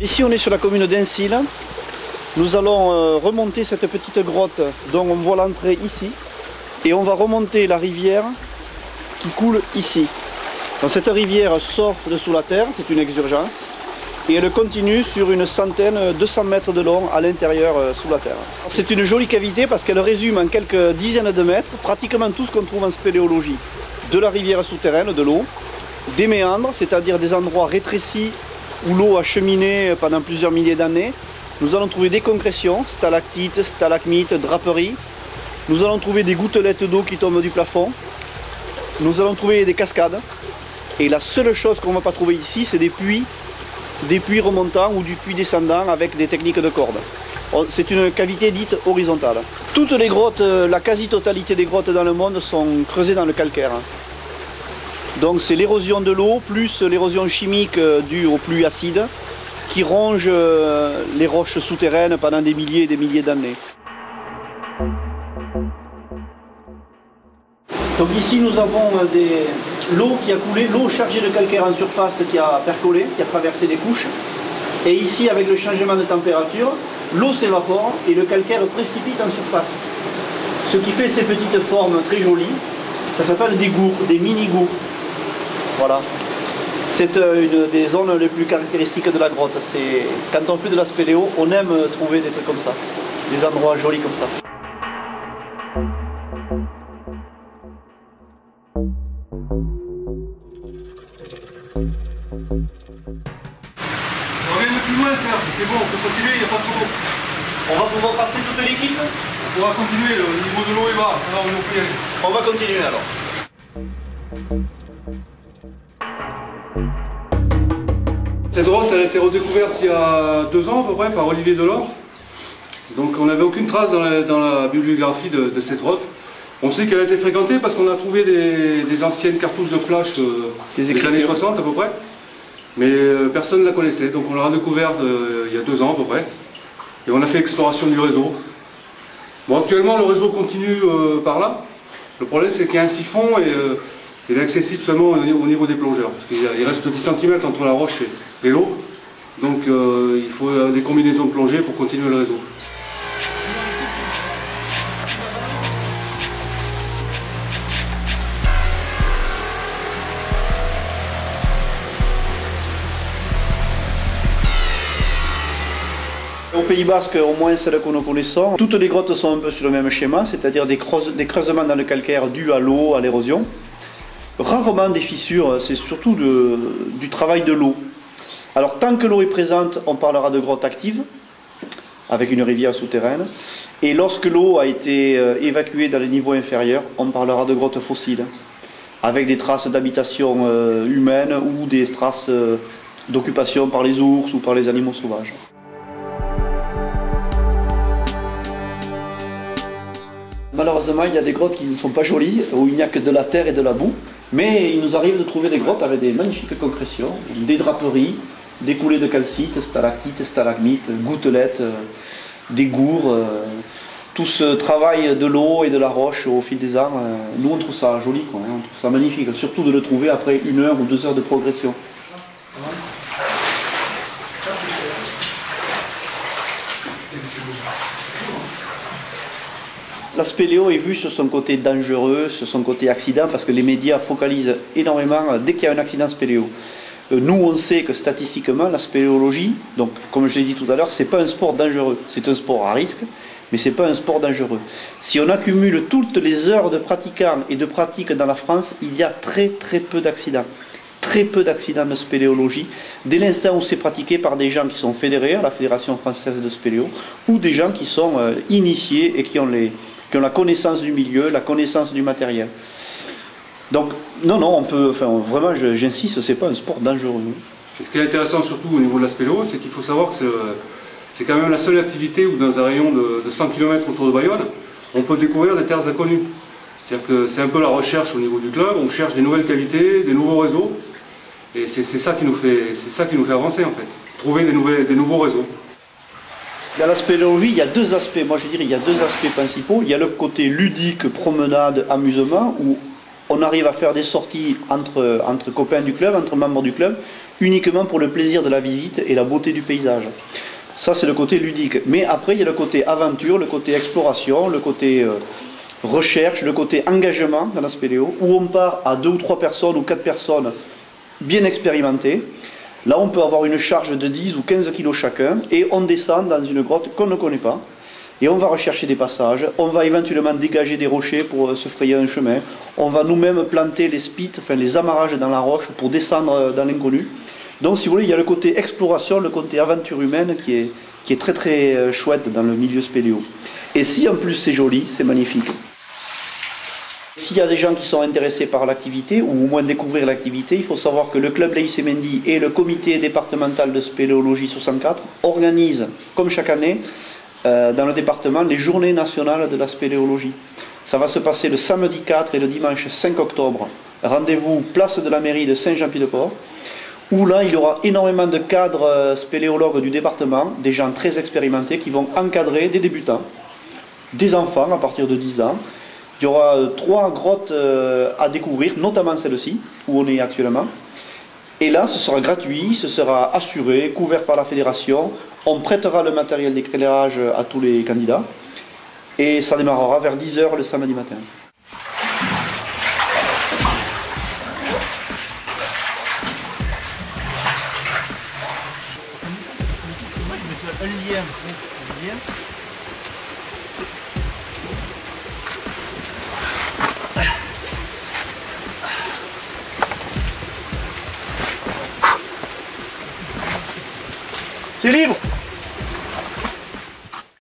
Ici on est sur la commune d'Aincil. Nous allons remonter cette petite grotte dont on voit l'entrée ici. Et on va remonter la rivière qui coule ici. Donc cette rivière sort de sous la terre, c'est une exurgence. Et elle continue sur une centaine, 200 mètres de long à l'intérieur sous la terre. C'est une jolie cavité parce qu'elle résume en quelques dizaines de mètres pratiquement tout ce qu'on trouve en spéléologie. De la rivière souterraine, de l'eau, des méandres, c'est-à-dire des endroits rétrécis où l'eau a cheminé pendant plusieurs milliers d'années. Nous allons trouver des concrétions, stalactites, stalagmites, draperies. Nous allons trouver des gouttelettes d'eau qui tombent du plafond. Nous allons trouver des cascades. Et la seule chose qu'on ne va pas trouver ici, c'est des puits remontants ou du puits descendant avec des techniques de corde. C'est une cavité dite horizontale. Toutes les grottes, la quasi-totalité des grottes dans le monde sont creusées dans le calcaire. Donc c'est l'érosion de l'eau plus l'érosion chimique due aux pluies acides qui ronge les roches souterraines pendant des milliers et des milliers d'années. Donc ici nous avons l'eau qui a coulé, l'eau chargée de calcaire en surface qui a percolé, qui a traversé les couches. Et ici avec le changement de température, l'eau s'évapore et le calcaire précipite en surface. Ce qui fait ces petites formes très jolies, ça s'appelle des gours, des mini-gours. Voilà. C'est une des zones les plus caractéristiques de la grotte. Quand on fait de la spéléo, on aime trouver des trucs comme ça, des endroits jolis comme ça. C'est bon, on peut continuer, il n'y a pas trop d'eau. On va pouvoir passer toute l'équipe? On pourra continuer, le niveau de l'eau est bas, ça va, on peut y aller. On va continuer alors. Cette grotte, elle a été redécouverte il y a 2 ans à peu près par Olivier Delors. Donc on n'avait aucune trace dans la bibliographie de cette grotte. On sait qu'elle a été fréquentée parce qu'on a trouvé des anciennes cartouches de flash des années 60 à peu près. Mais personne ne la connaissait, donc on l'a redécouverte il y a 2 ans à peu près. Et on a fait exploration du réseau. Bon, actuellement le réseau continue par là. Le problème c'est qu'il y a un siphon et il est accessible seulement au niveau des plongeurs. Parce qu'il reste 10 cm entre la roche et l'eau. Donc il faut des combinaisons de plongée pour continuer le réseau. Au Pays Basque, au moins celles que nous connaissons, toutes les grottes sont un peu sur le même schéma, c'est-à-dire des creusements dans le calcaire dus à l'eau, à l'érosion. Rarement des fissures, c'est surtout du travail de l'eau. Alors tant que l'eau est présente, on parlera de grottes actives, avec une rivière souterraine. Et lorsque l'eau a été évacuée dans les niveaux inférieurs, on parlera de grottes fossiles, avec des traces d'habitation humaine ou des traces d'occupation par les ours ou par les animaux sauvages. Malheureusement, il y a des grottes qui ne sont pas jolies, où il n'y a que de la terre et de la boue. Mais il nous arrive de trouver des grottes avec des magnifiques concrétions, des draperies, des coulées de calcite, stalactites, stalagmites, gouttelettes, des gours. Tout ce travail de l'eau et de la roche au fil des ans, nous on trouve ça joli, quoi, on trouve ça magnifique. Surtout de le trouver après 1 heure ou 2 heures de progression. La spéléo est vue sur son côté dangereux, sur son côté accident, parce que les médias focalisent énormément dès qu'il y a un accident spéléo. Nous, on sait que statistiquement, la spéléologie, donc comme je l'ai dit tout à l'heure, c'est pas un sport dangereux. C'est un sport à risque, mais c'est pas un sport dangereux. Si on accumule toutes les heures de pratiquants et de pratiques dans la France, il y a très peu d'accidents. Très peu d'accidents de spéléologie, dès l'instant où c'est pratiqué par des gens qui sont fédérés à la Fédération française de spéléo, ou des gens qui sont initiés et qui ont la connaissance du milieu, la connaissance du matériel. Donc, non, on peut, enfin, vraiment, j'insiste, c'est pas un sport dangereux. Et ce qui est intéressant surtout au niveau de la spéléo, c'est qu'il faut savoir que c'est quand même la seule activité où dans un rayon de 100 km autour de Bayonne, on peut découvrir des terres inconnues. C'est-à-dire que c'est un peu la recherche au niveau du club, on cherche des nouvelles cavités, des nouveaux réseaux, et c'est ça qui nous fait avancer en fait, trouver des nouveaux réseaux. Dans la spéléologie, il y a 2 aspects, moi je dirais il y a 2 aspects principaux. Il y a le côté ludique, promenade, amusement, où on arrive à faire des sorties entre copains du club, entre membres du club, uniquement pour le plaisir de la visite et la beauté du paysage. Ça, c'est le côté ludique. Mais après, il y a le côté aventure, le côté exploration, le côté recherche, le côté engagement dans la spéléo, où on part à 2 ou 3 personnes ou 4 personnes bien expérimentées. Là, on peut avoir une charge de 10 ou 15 kilos chacun et on descend dans une grotte qu'on ne connaît pas. Et on va rechercher des passages, on va éventuellement dégager des rochers pour se frayer un chemin. On va nous-mêmes planter les spits, enfin les amarrages dans la roche pour descendre dans l'inconnu. Donc si vous voulez, il y a le côté exploration, le côté aventure humaine qui est très très chouette dans le milieu spéléo. Et si en plus c'est joli, c'est magnifique. S'il y a des gens qui sont intéressés par l'activité, ou au moins découvrir l'activité, il faut savoir que le club Laïs Mendy et le comité départemental de spéléologie 64 organisent, comme chaque année, dans le département, les journées nationales de la spéléologie. Ça va se passer le samedi 4 et le dimanche 5 octobre. Rendez-vous place de la mairie de Saint-Jean-Pied-de-Port, où là il y aura énormément de cadres spéléologues du département, des gens très expérimentés qui vont encadrer des débutants, des enfants à partir de 10 ans. Il y aura 3 grottes à découvrir, notamment celle-ci, où on est actuellement. Et là, ce sera gratuit, ce sera assuré, couvert par la fédération. On prêtera le matériel d'éclairage à tous les candidats. Et ça démarrera vers 10 h le samedi matin. C'est libre!